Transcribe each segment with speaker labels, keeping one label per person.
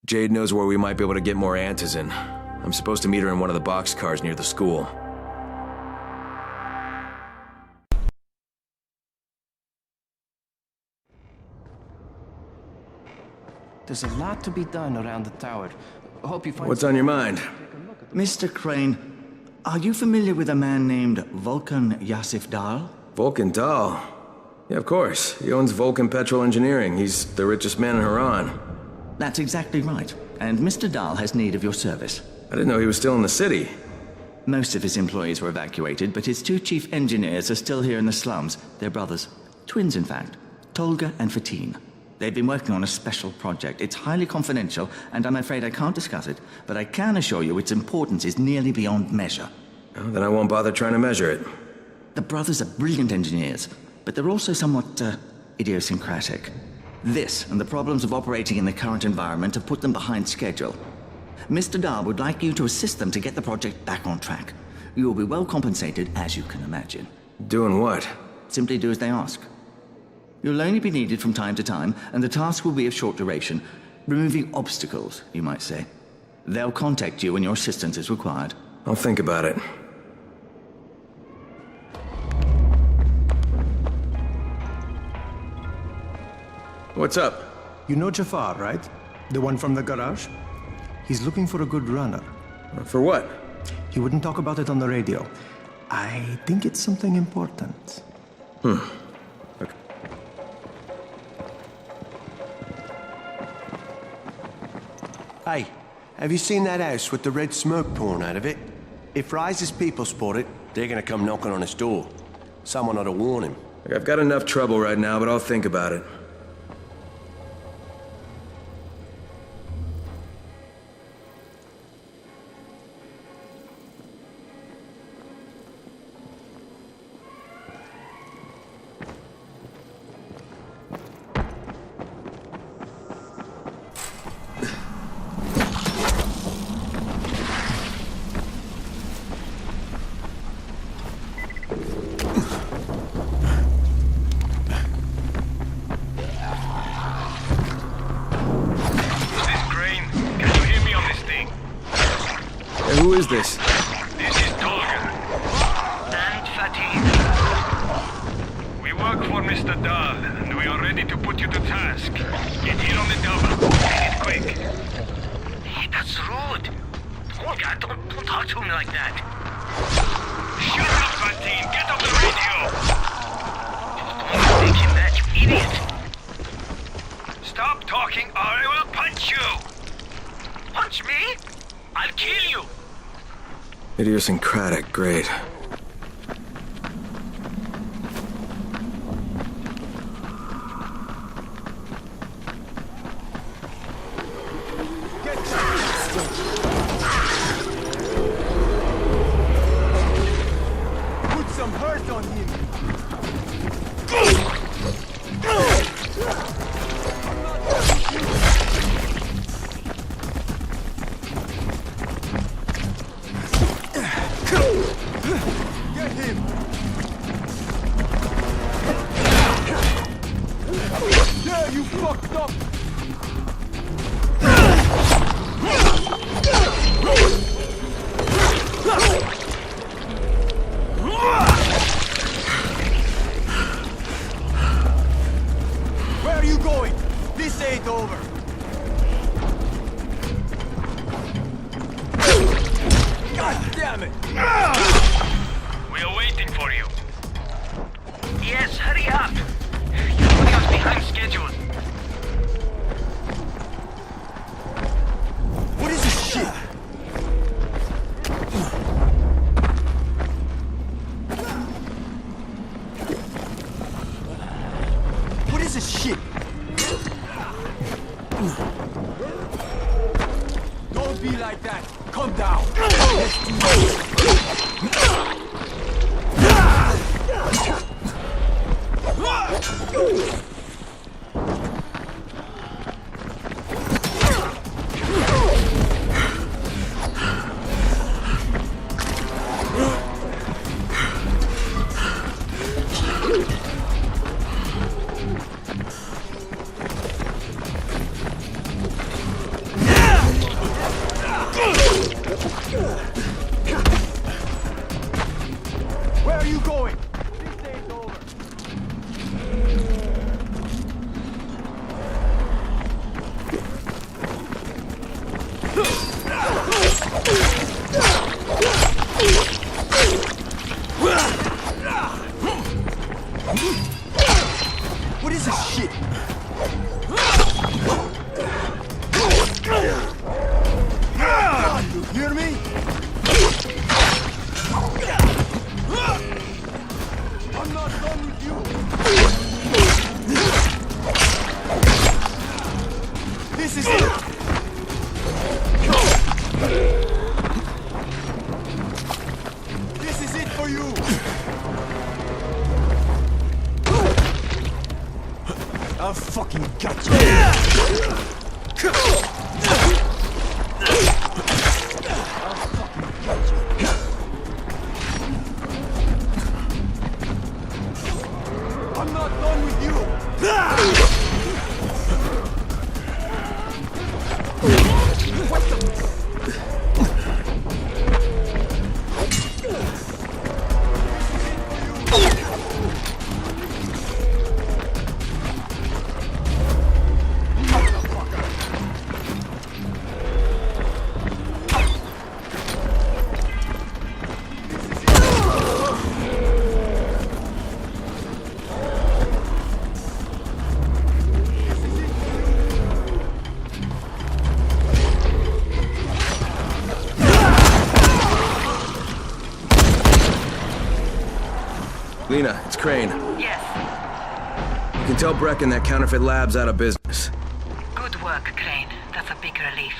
Speaker 1: Jade knows where we might be able to get more antizin. I'm supposed to meet her in one of the boxcars near the school.
Speaker 2: There's a lot to be done around the tower. Hope you find.
Speaker 1: What's on your mind?
Speaker 3: Mr. Crane, are you familiar with a man named Vulcan Yasif Dahl?
Speaker 1: Vulcan Dahl? Yeah, of course. He owns Vulcan Petrol Engineering. He's the richest man in Haran.
Speaker 3: That's exactly right. And Mr. Dahl has need of your service.
Speaker 1: I didn't know he was still in the city.
Speaker 3: Most of his employees were evacuated, but his two chief engineers are still here in the slums. They're brothers. Twins, in fact. Tolga and Fatin. They've been working on a special project. It's highly confidential, and I'm afraid I can't discuss it, but I can assure you its importance is nearly beyond measure.
Speaker 1: Oh, then I won't bother trying to measure it.
Speaker 3: The brothers are brilliant engineers, but they're also somewhat, idiosyncratic. This and the problems of operating in the current environment have put them behind schedule. Mr. Dahl would like you to assist them to get the project back on track. You will be well compensated, as you can imagine.
Speaker 1: Doing what?
Speaker 3: Simply do as they ask. You'll only be needed from time to time, and the task will be of short duration. Removing obstacles, you might say. They'll contact you when your assistance is required.
Speaker 1: I'll think about it. What's up?
Speaker 4: You know Jafar, right? The one from the garage? He's looking for a good runner.
Speaker 1: For what?
Speaker 4: He wouldn't talk about it on the radio. I think it's something important.
Speaker 1: Okay.
Speaker 5: Hey, have you seen that house with the red smoke pouring out of it? If Rise's people spot it, they're gonna come knocking on his door. Someone ought to warn him.
Speaker 1: I've got enough trouble right now, but I'll think about it. Who is this?
Speaker 6: This is Tolga. And Fatin. We work for Mr. Dahl, and we are ready to put you to task. Get here on the double. Make it quick. Hey, that's rude. Tolga, don't talk to me like that. Shut up, Fatin. Get off the radio. Don't take him that, you idiot. Stop talking or I will punch you. Punch me? I'll kill you.
Speaker 1: Idiosyncratic, great.
Speaker 4: Put some hurt on him! Get him! Yeah, you fucked up! Where are you going? This ain't over! God.
Speaker 6: damn it! We are waiting for you. Yes, hurry up! You're putting us behind schedule.
Speaker 5: What is this shit? What is this shit?
Speaker 6: Don't be like that. Calm down.
Speaker 5: Where are you going? This day's over. What is this shit? You hear me? I'm not done with you. This is it. This is it for you. I've fucking got you. I'm not done with you! What the...
Speaker 1: Lena, it's Crane.
Speaker 7: Yes.
Speaker 1: You can tell Brecken that counterfeit lab's out of business.
Speaker 7: Good work, Crane. That's a big relief.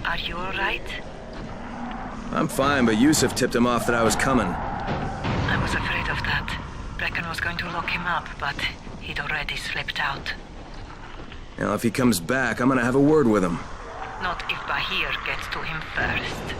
Speaker 7: Are you alright?
Speaker 1: I'm fine, but Yusuf tipped him off that I was coming.
Speaker 7: I was afraid of that. Brecken was going to lock him up, but he'd already slipped out.
Speaker 1: Now, if he comes back, I'm gonna have a word with him.
Speaker 7: Not if Bahir gets to him first.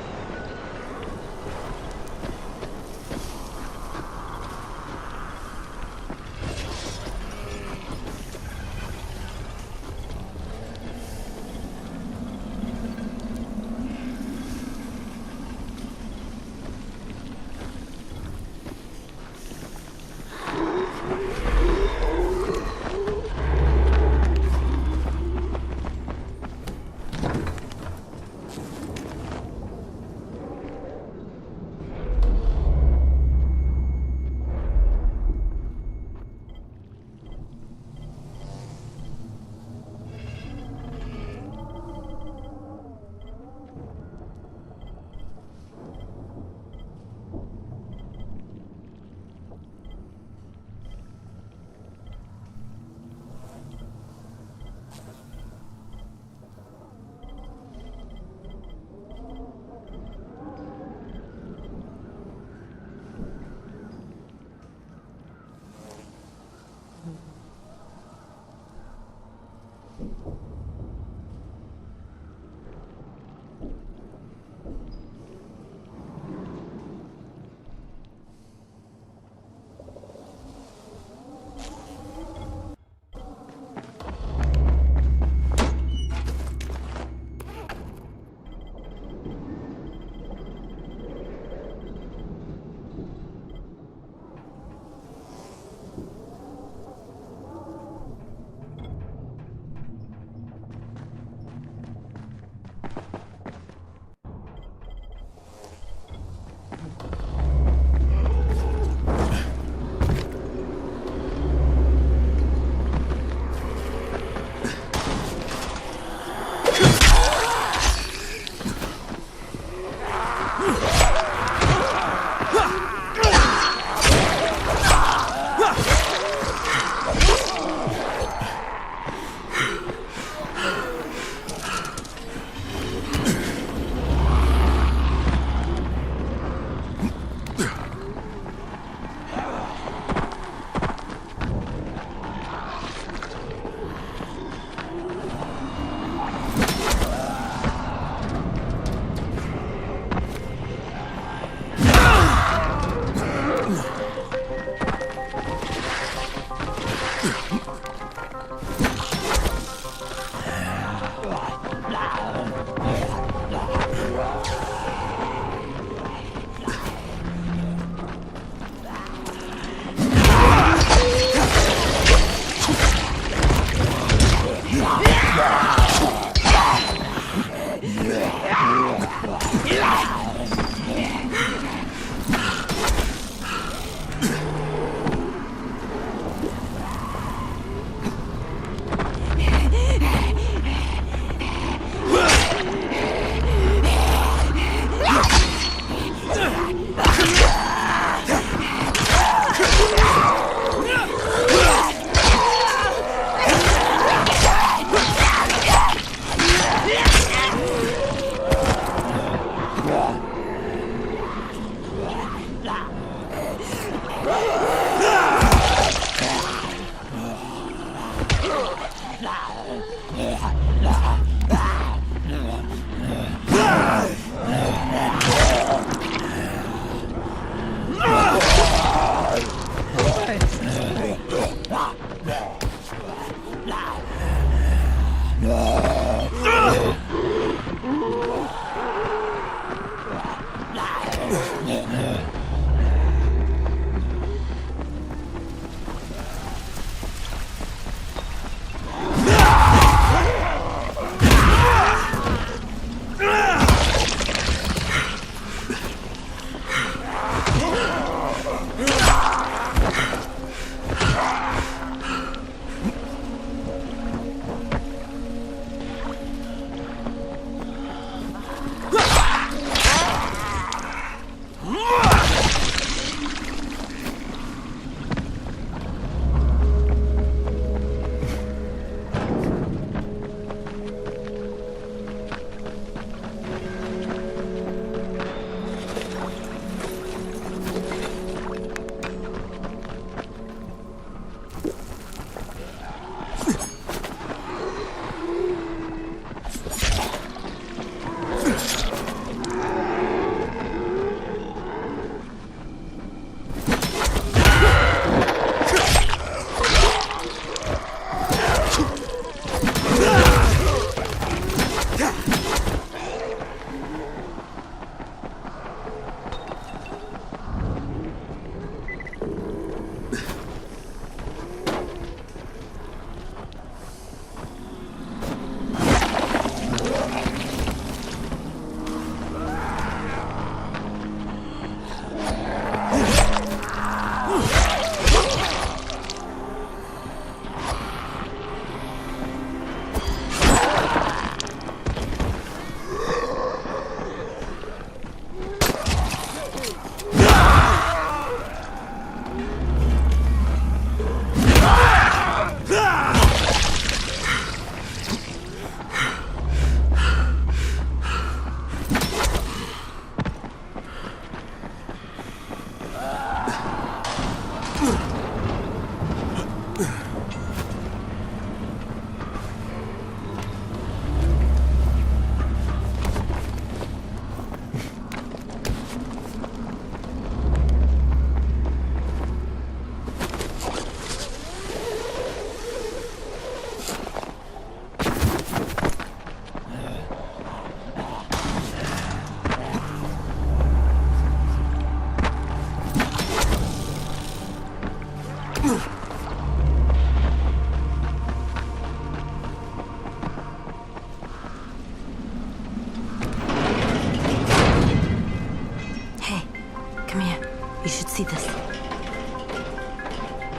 Speaker 8: See this.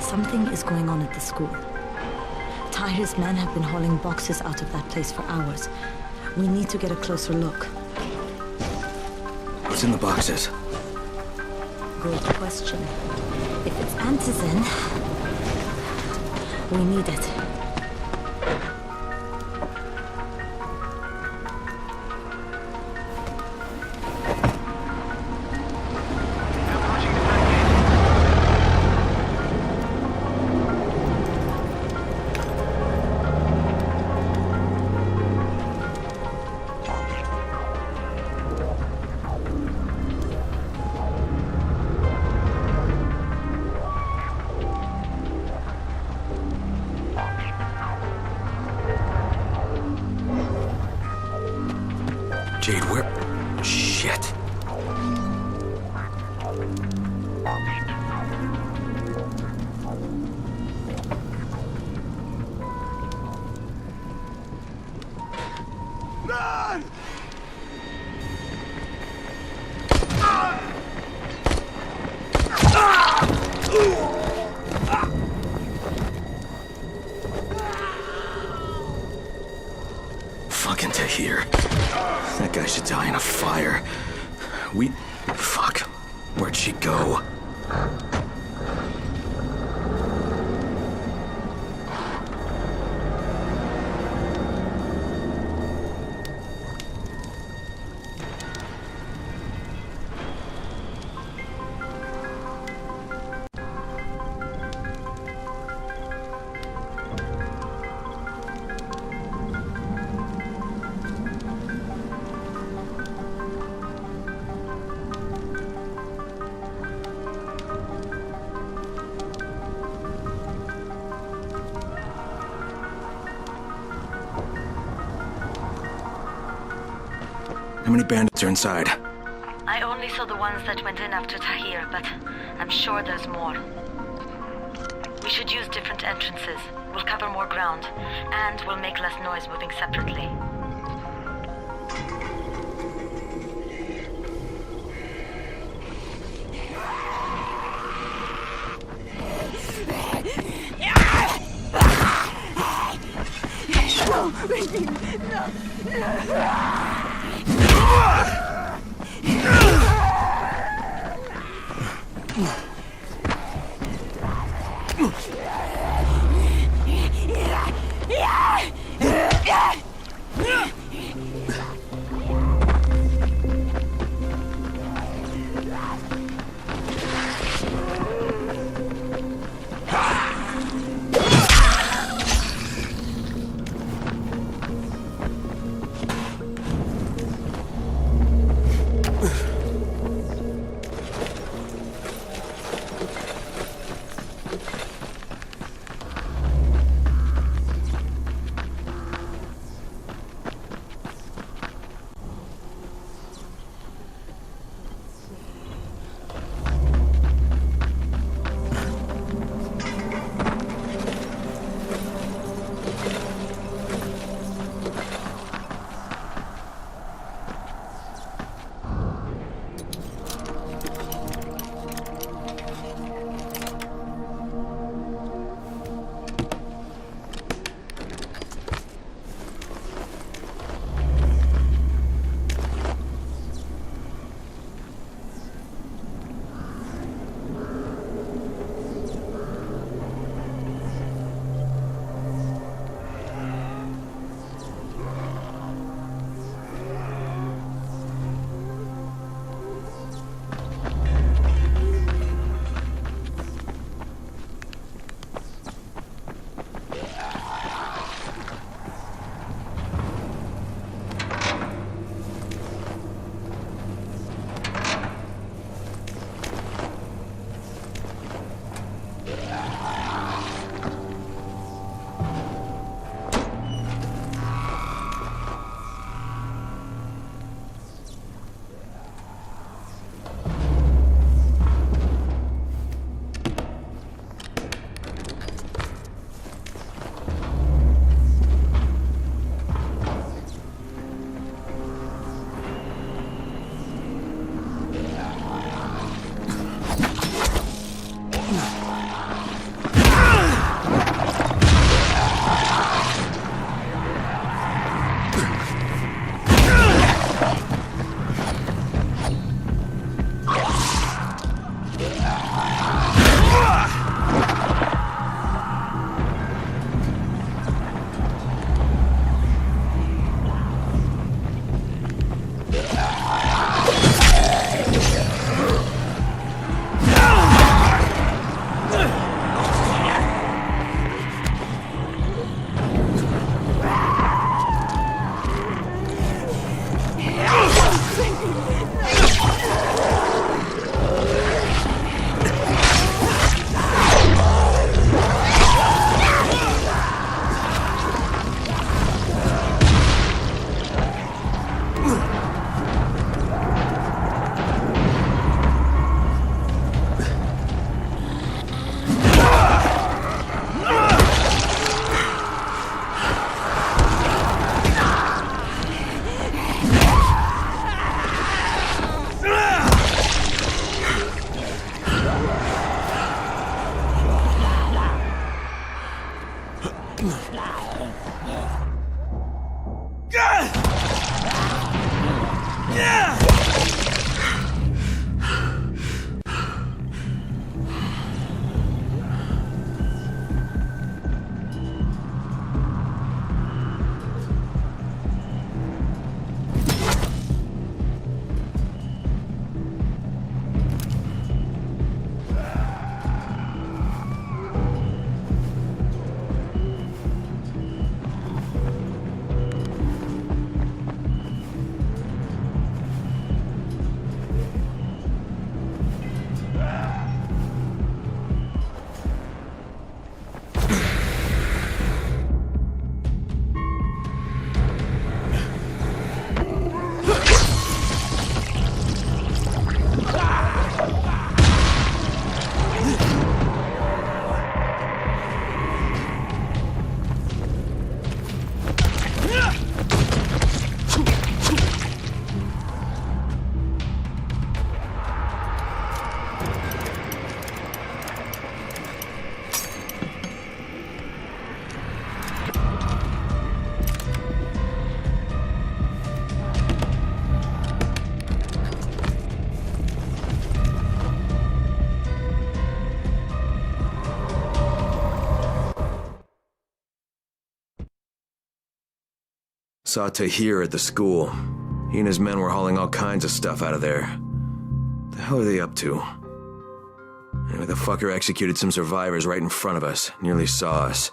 Speaker 8: Something is going on at the school. Tyre's men have been hauling boxes out of that place for hours. We need to get a closer look.
Speaker 1: What's in the boxes?
Speaker 8: Good question. If it's antizin, we need it.
Speaker 1: Jade, where? Shit.
Speaker 5: Run!
Speaker 1: fire. Fuck. Where'd she go? How many bandits are inside?
Speaker 8: I only saw the ones that went in after Tahir, but I'm sure there's more. We should use different entrances. We'll cover more ground, and we'll make less noise moving separately.
Speaker 1: Saw Tahir at the school. He and his men were hauling all kinds of stuff out of there. What the hell are they up to? Anyway, the fucker executed some survivors right in front of us. Nearly saw us.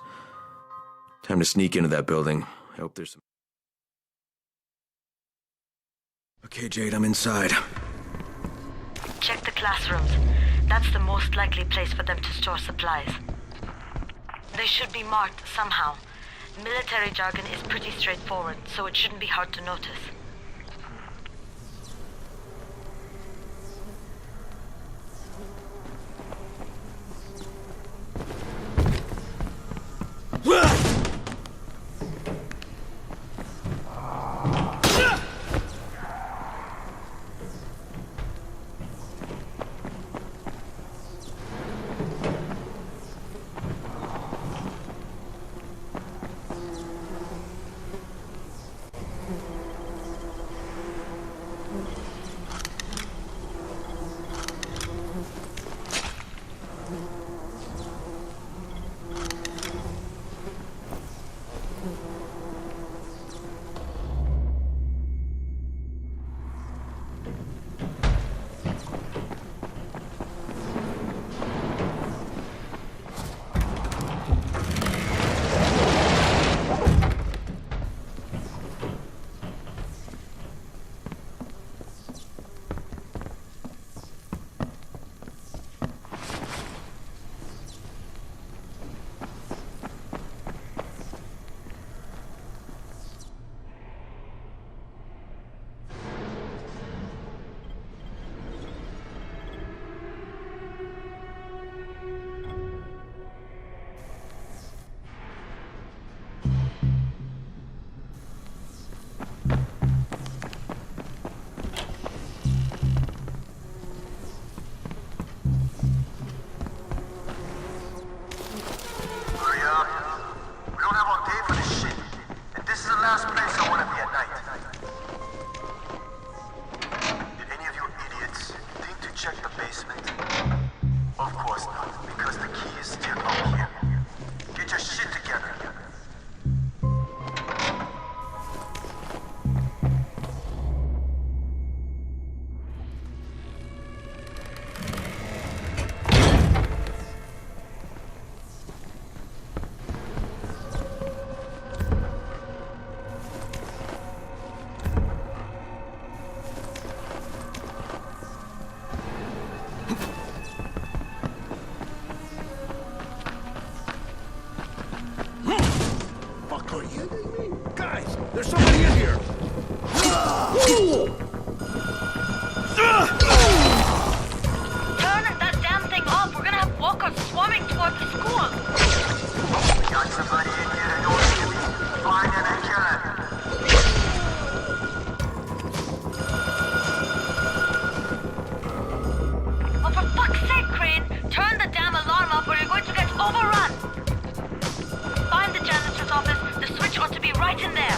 Speaker 1: Time to sneak into that building. I hope there's some... Okay, Jade, I'm inside.
Speaker 8: Check the classrooms. That's the most likely place for them to store supplies. They should be marked somehow. Military jargon is pretty straightforward, so it shouldn't be hard to notice.
Speaker 5: There's somebody in here!
Speaker 8: Turn that damn thing off! We're gonna have walkers swarming toward the school!
Speaker 9: We got somebody in here that knows to be. Find him and kill him.
Speaker 8: Oh, for fuck's sake, Crane! Turn the damn alarm off or you're going to get overrun! Find the janitor's office. The switch ought to be right in there.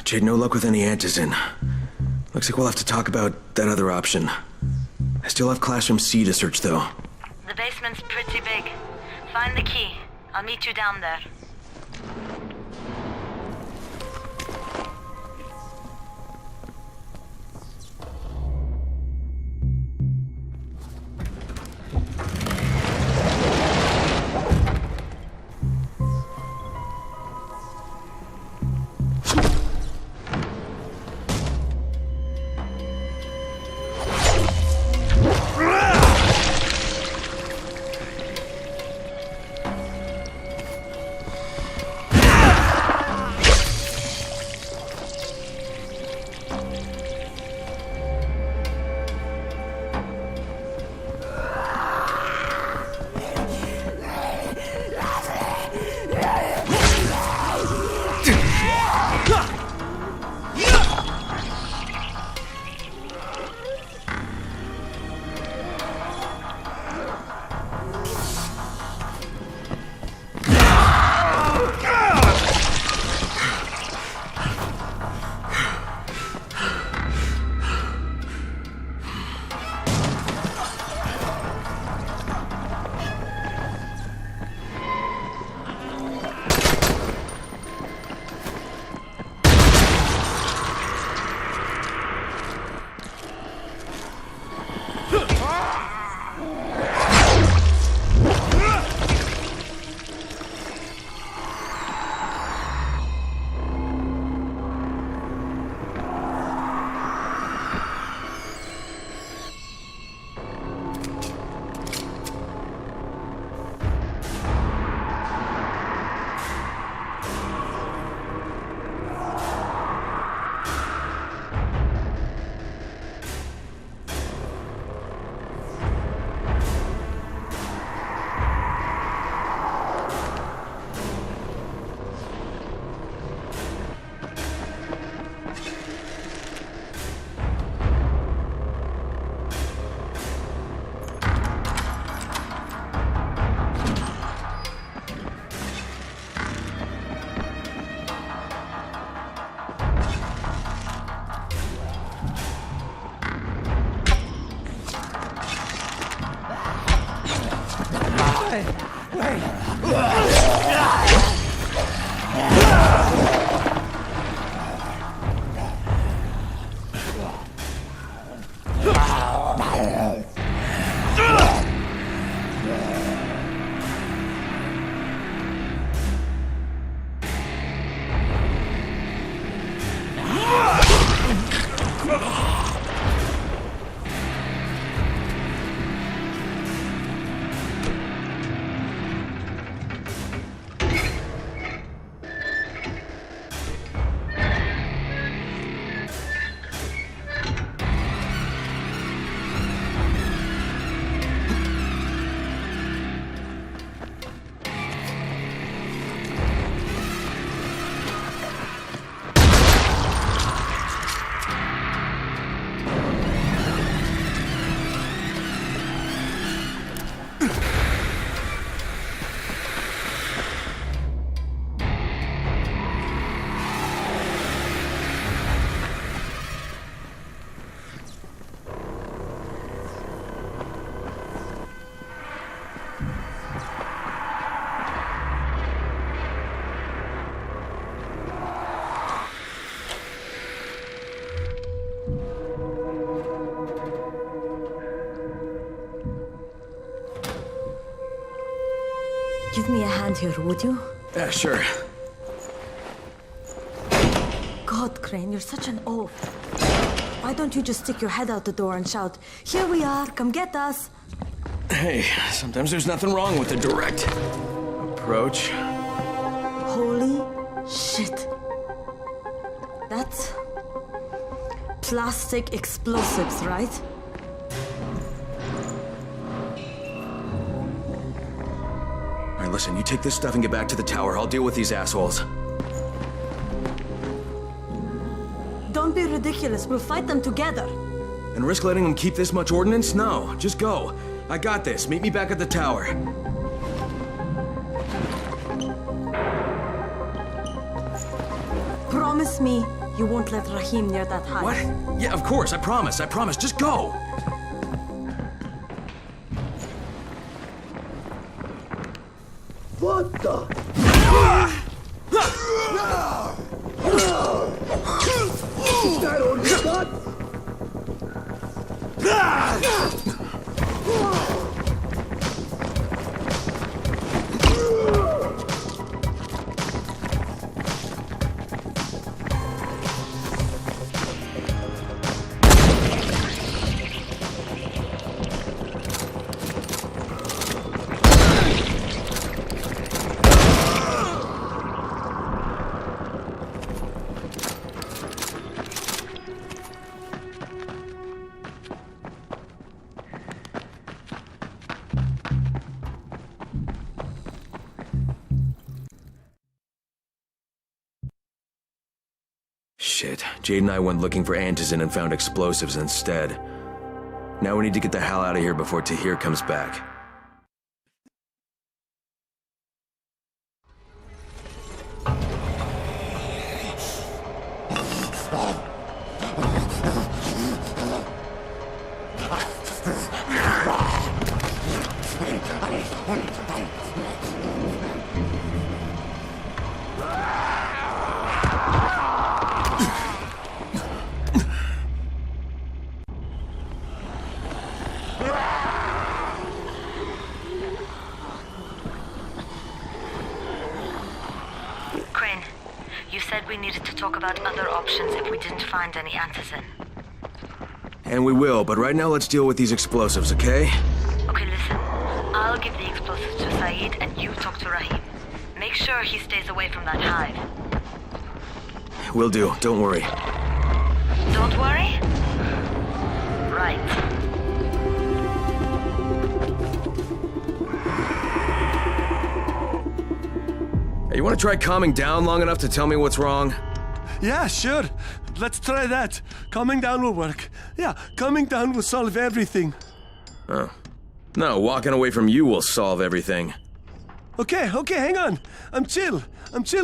Speaker 1: Jade, no luck with any antizin. Looks like we'll have to talk about that other option. I still have Classroom C to search, though.
Speaker 8: The basement's pretty big. Find the key. I'll meet you down there. Give me a hand here, would you?
Speaker 1: Yeah, sure.
Speaker 8: God, Crane, you're such an oaf. Why don't you just stick your head out the door and shout, "Here we are, come get us"?
Speaker 1: Hey, sometimes there's nothing wrong with the direct approach.
Speaker 8: Holy shit. That's plastic explosives, right?
Speaker 1: All right, listen, you take this stuff and get back to the tower. I'll deal with these assholes.
Speaker 8: Don't be ridiculous. We'll fight them together.
Speaker 1: And risk letting them keep this much ordnance? No, just go. I got this. Meet me back at the tower.
Speaker 8: Promise me you won't let Rahim near that hive.
Speaker 1: What? Yeah, of course. I promise. I promise. Just go.
Speaker 5: What the? Is that all you got?
Speaker 1: Shit. Jade and I went looking for antizin and found explosives instead. Now we need to get the hell out of here before Tahir comes back.
Speaker 8: Crane, you said we needed to talk about other options if we didn't find any antizin.
Speaker 1: And we will, but right now let's deal with these explosives, okay?
Speaker 8: Okay, listen. I'll give the explosives to Saeed and you talk to Rahim. Make sure he stays away from that hive.
Speaker 1: Will do. Don't worry.
Speaker 8: Don't worry? Right.
Speaker 1: Hey, you want to try calming down long enough to tell me what's wrong?
Speaker 5: Yeah, sure. Let's try that. Calming down will work. Yeah, calming down will solve everything.
Speaker 1: Oh. No, walking away from you will solve everything.
Speaker 5: Okay, hang on. I'm chill,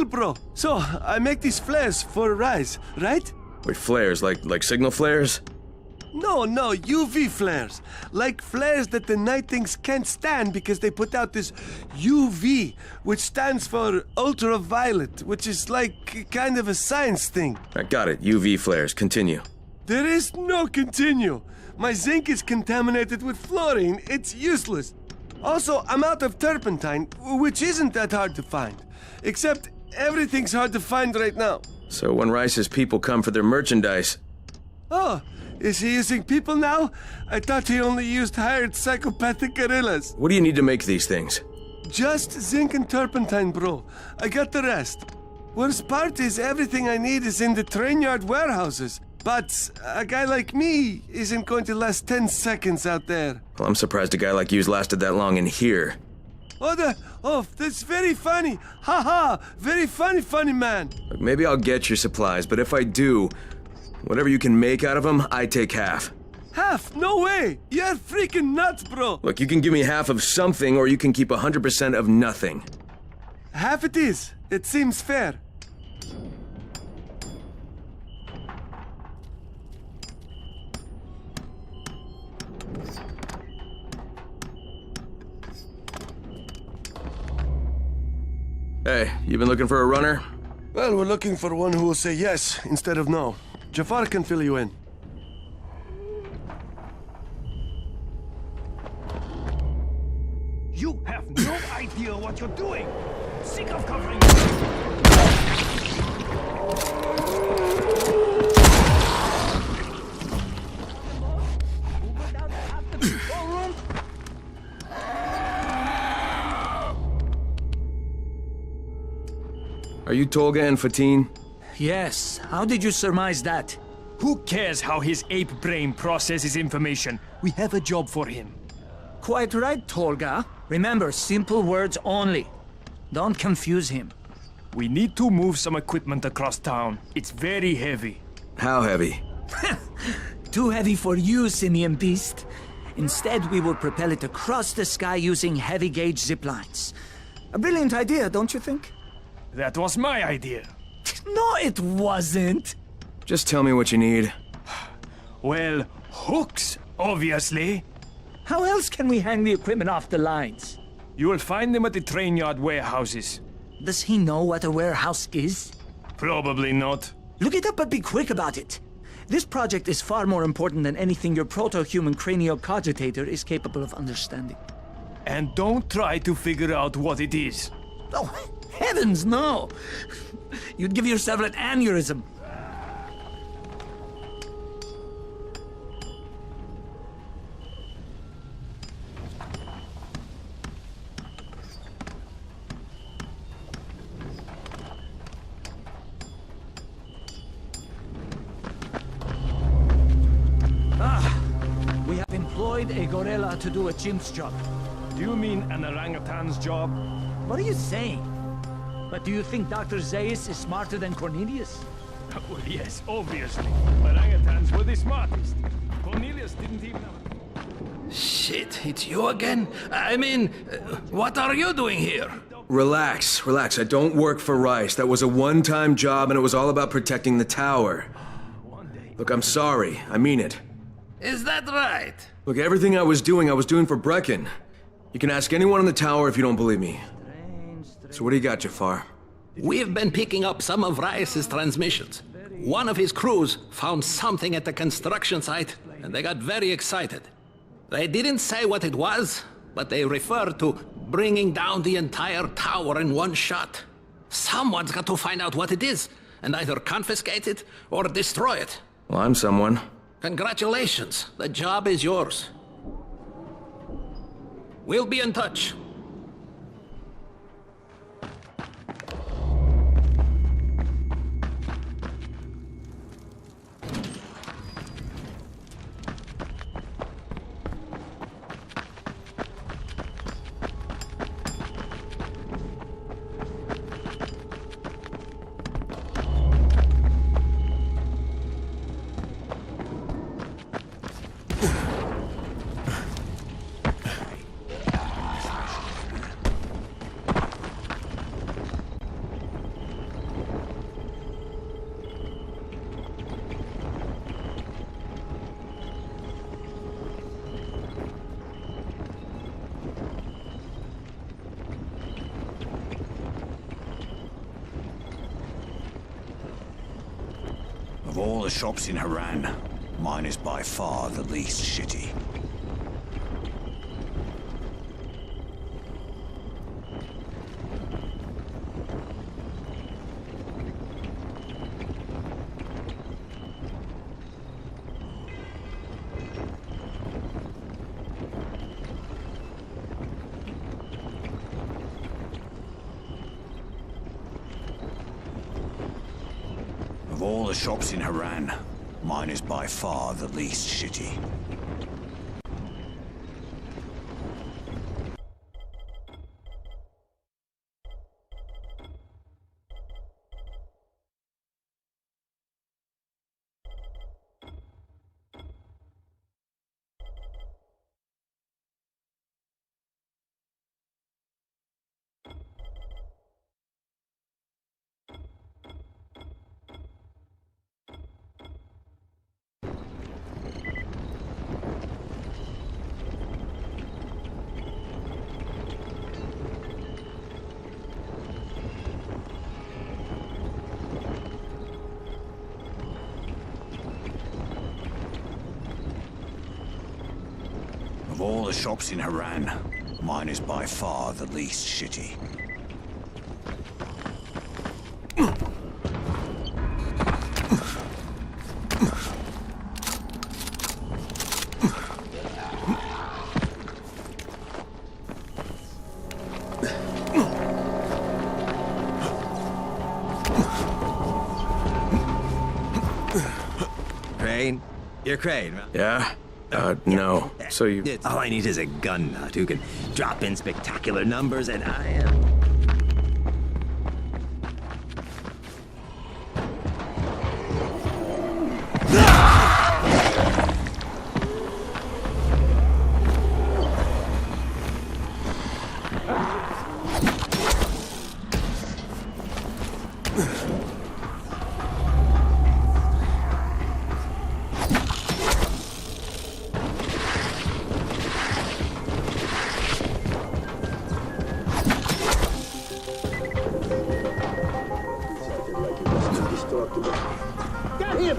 Speaker 5: bro. So, I make these flares for Rise, right?
Speaker 1: Wait, flares? Like signal flares?
Speaker 5: No, UV flares. Like flares that the night things can't stand because they put out this UV, which stands for ultraviolet, which is like kind of a science thing.
Speaker 1: I got it. UV flares. Continue.
Speaker 5: There is no continue. My zinc is contaminated with fluorine. It's useless. Also, I'm out of turpentine, which isn't that hard to find. Except everything's hard to find right now.
Speaker 1: So when Rice's people come for their merchandise...
Speaker 5: Oh, is he using people now? I thought he only used hired psychopathic gorillas.
Speaker 1: What do you need to make these things?
Speaker 5: Just zinc and turpentine, bro. I got the rest. Worst part is everything I need is in the train yard warehouses. But a guy like me isn't going to last 10 seconds out there.
Speaker 1: Well, I'm surprised a guy like you's lasted that long in here.
Speaker 5: Oh, that's very funny. Ha, very funny man.
Speaker 1: Look, maybe I'll get your supplies, but if I do, whatever you can make out of them, I take half.
Speaker 5: Half? No way! You're freaking nuts, bro!
Speaker 1: Look, you can give me half of something, or you can keep 100% of nothing.
Speaker 5: Half it is. It seems fair.
Speaker 1: Hey, you been looking for a runner?
Speaker 5: Well, we're looking for one who will say yes instead of no. Jafar can fill you in.
Speaker 10: You have no idea idea what you're doing. Sick of covering.
Speaker 1: Are you Tolga and Fatine?
Speaker 10: Yes. How did you surmise that? Who cares how his ape brain processes information? We have a job for him. Quite right, Tolga. Remember, simple words only. Don't confuse him. We need to move some equipment across town. It's very heavy.
Speaker 1: How heavy?
Speaker 10: Too heavy for you, simian beast. Instead, we will propel it across the sky using heavy-gauge zip lines. A brilliant idea, don't you think? That was my idea. No, it wasn't.
Speaker 1: Just tell me what you need.
Speaker 10: Well, hooks, obviously. How else can we hang the equipment off the lines? You will find them at the train yard warehouses. Does he know what a warehouse is? Probably not. Look it up, but be quick about it. This project is far more important than anything your proto-human craniocogitator is capable of understanding. And don't try to figure out what it is. Oh, heavens, no! You'd give yourself an aneurysm. We have employed a gorilla to do a chimp's job. Do you mean an orangutan's job? What are you saying? But do you think Dr. Zaius is smarter than Cornelius? Well, yes, obviously. Orangutans were the smartest. Cornelius didn't even have...
Speaker 11: Shit, it's you again? I mean, what are you doing here?
Speaker 1: Relax, relax. I don't work for Rice. That was a one-time job and it was all about protecting the tower. Look, I'm sorry. I mean it.
Speaker 11: Is that right?
Speaker 1: Look, everything I was doing for Brecken. You can ask anyone in the tower if you don't believe me. So what do you got, Jafar?
Speaker 11: We've been picking up some of Rice's transmissions. One of his crews found something at the construction site, and they got very excited. They didn't say what it was, but they referred to bringing down the entire tower in one shot. Someone's got to find out what it is, and either confiscate it or destroy it.
Speaker 1: Well, I'm someone.
Speaker 11: Congratulations, the job is yours. We'll be in touch.
Speaker 12: Of all the shops in Haran, mine is by far the least shitty. Of all the shops in Haran, mine is by far the least shitty. Of all the shops in Haran, Mine is by far the least shitty.
Speaker 13: Crane? You're Crane, right?
Speaker 1: Yeah? No. So you...
Speaker 13: All I need is a gun nut who can drop in spectacular numbers, and I am...
Speaker 9: Get him!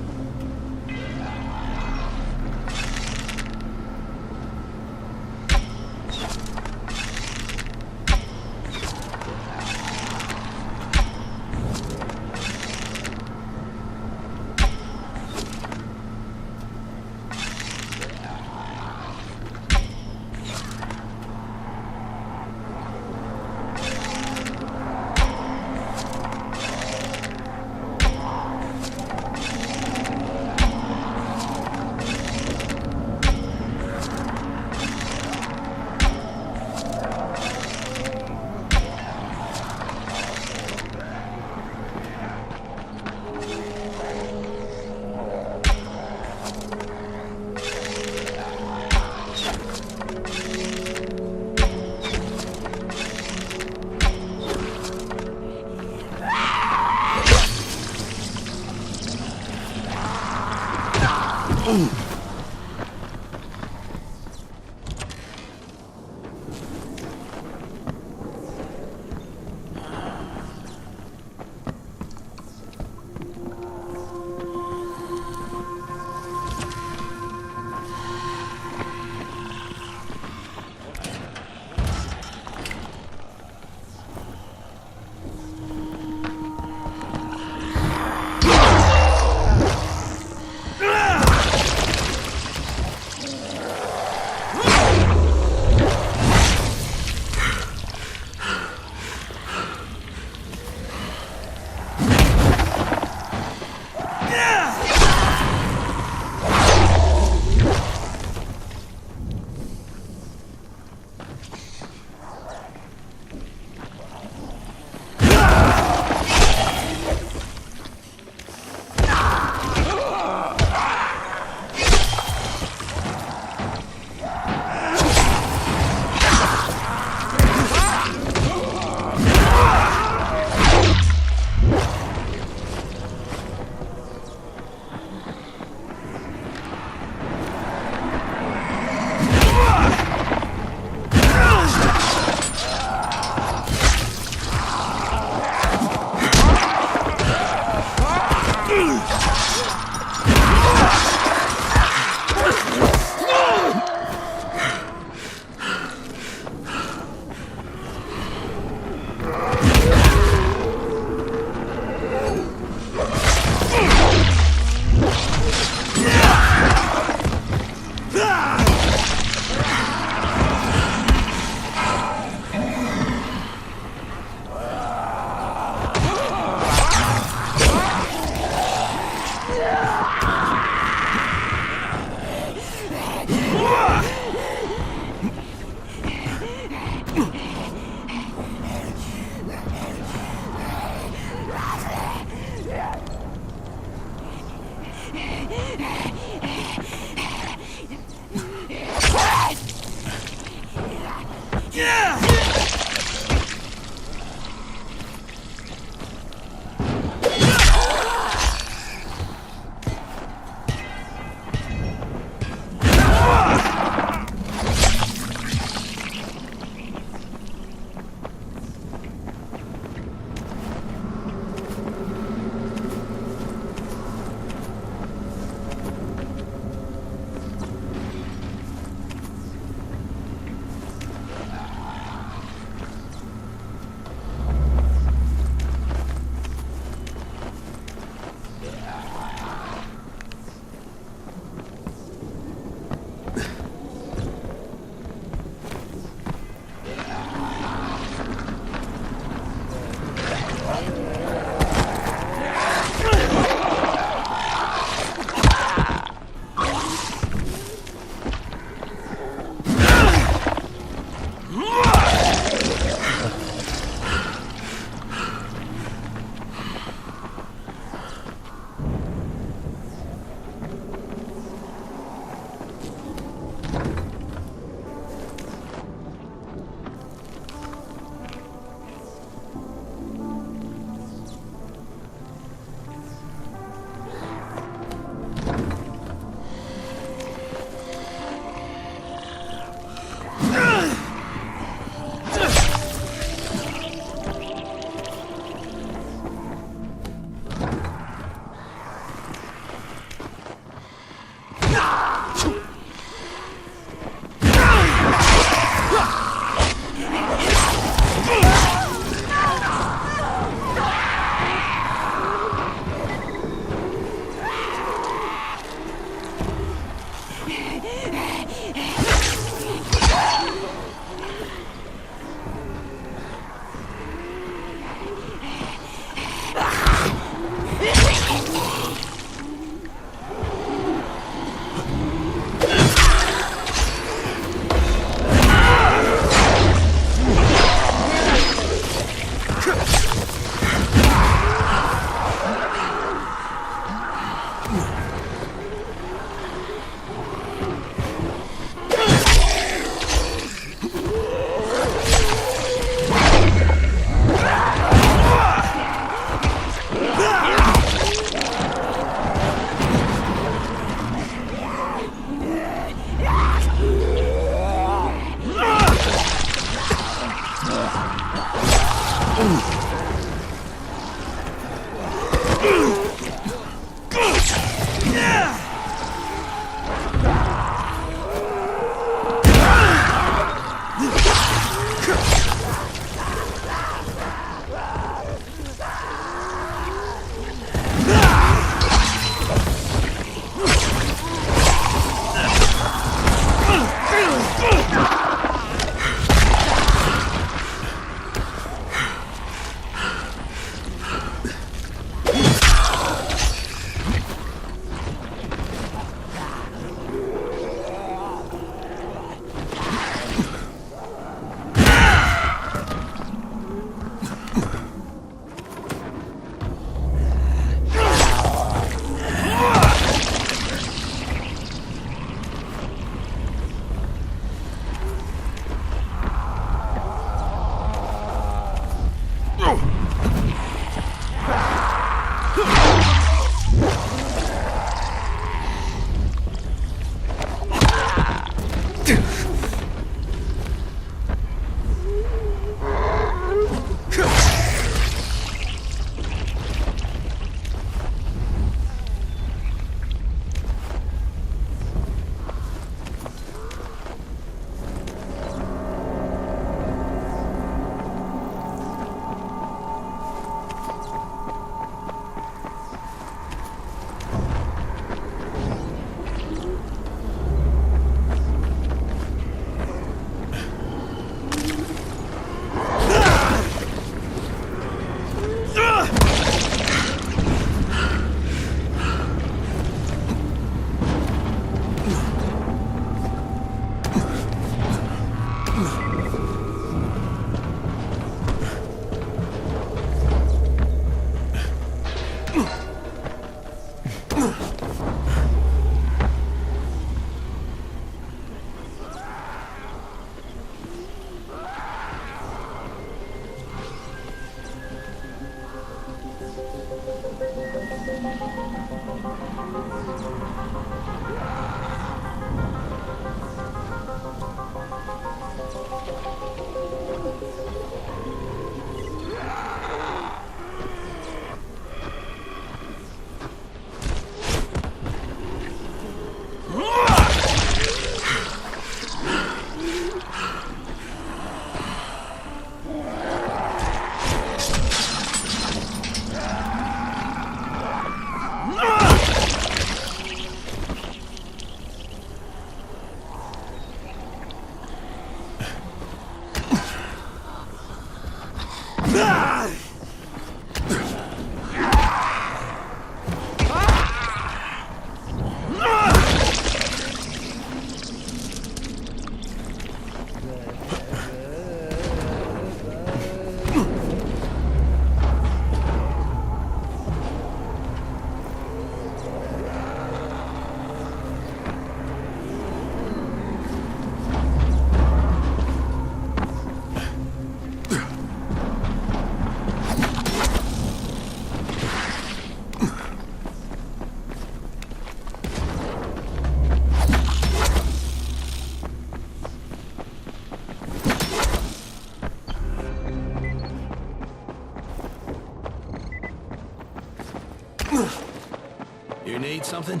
Speaker 11: made something?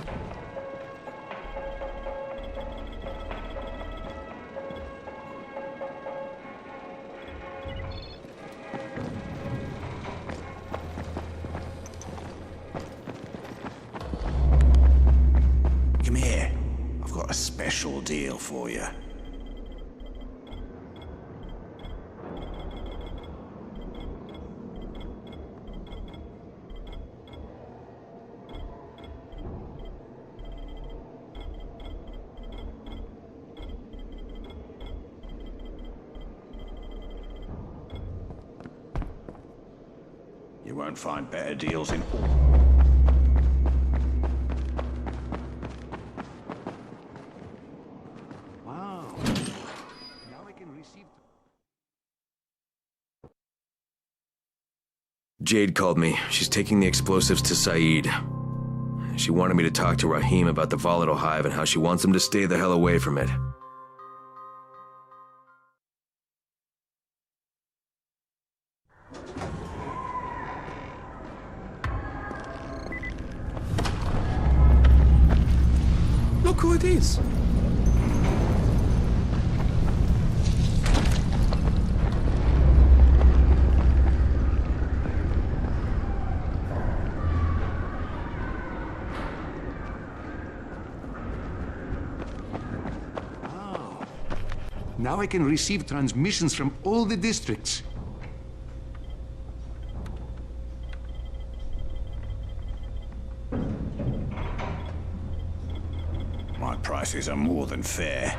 Speaker 12: Come here. I've got a special deal for you. You won't find better deals in all.
Speaker 5: Wow. Now I can receive...
Speaker 1: Jade called me. She's taking the explosives to Saeed. She wanted me to talk to Rahim about the volatile hive and how she wants him to stay the hell away from it.
Speaker 4: Look who it is.
Speaker 5: Now I can receive transmissions from all the districts.
Speaker 12: My prices are more than fair.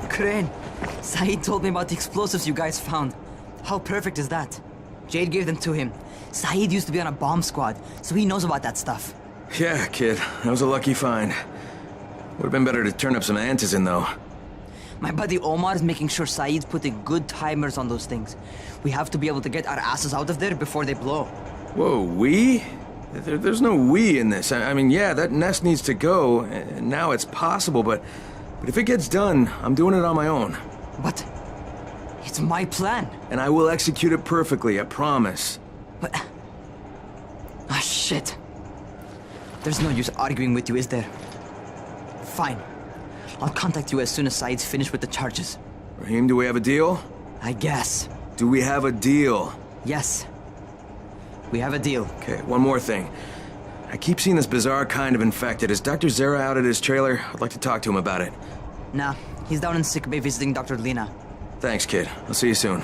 Speaker 14: Crane, Saeed told me about the explosives you guys found. How perfect is that? Jade gave them to him. Saeed used to be on a bomb squad, so he knows about that stuff.
Speaker 1: Yeah, kid. That was a lucky find. Would've been better to turn up some antizin, though.
Speaker 14: My buddy Omar is making sure Saeed's putting good timers on those things. We have to be able to get our asses out of there before they blow.
Speaker 1: Whoa, we? There's no we in this. I mean, yeah, that nest needs to go, and now it's possible, but if it gets done, I'm doing it on my own.
Speaker 14: But it's my plan.
Speaker 1: And I will execute it perfectly, I promise.
Speaker 14: But... ah, shit. There's no use arguing with you, is there? Fine. I'll contact you as soon as Saeed's finished with the charges.
Speaker 1: Rahim, do we have a deal?
Speaker 14: I guess.
Speaker 1: Do we have a deal?
Speaker 14: Yes. We have a deal.
Speaker 1: Okay, one more thing. I keep seeing this bizarre kind of infected. Is Dr. Zera out at his trailer? I'd like to talk to him about it.
Speaker 14: Nah, he's down in sick bay visiting Dr. Lena.
Speaker 1: Thanks, kid. I'll see you soon.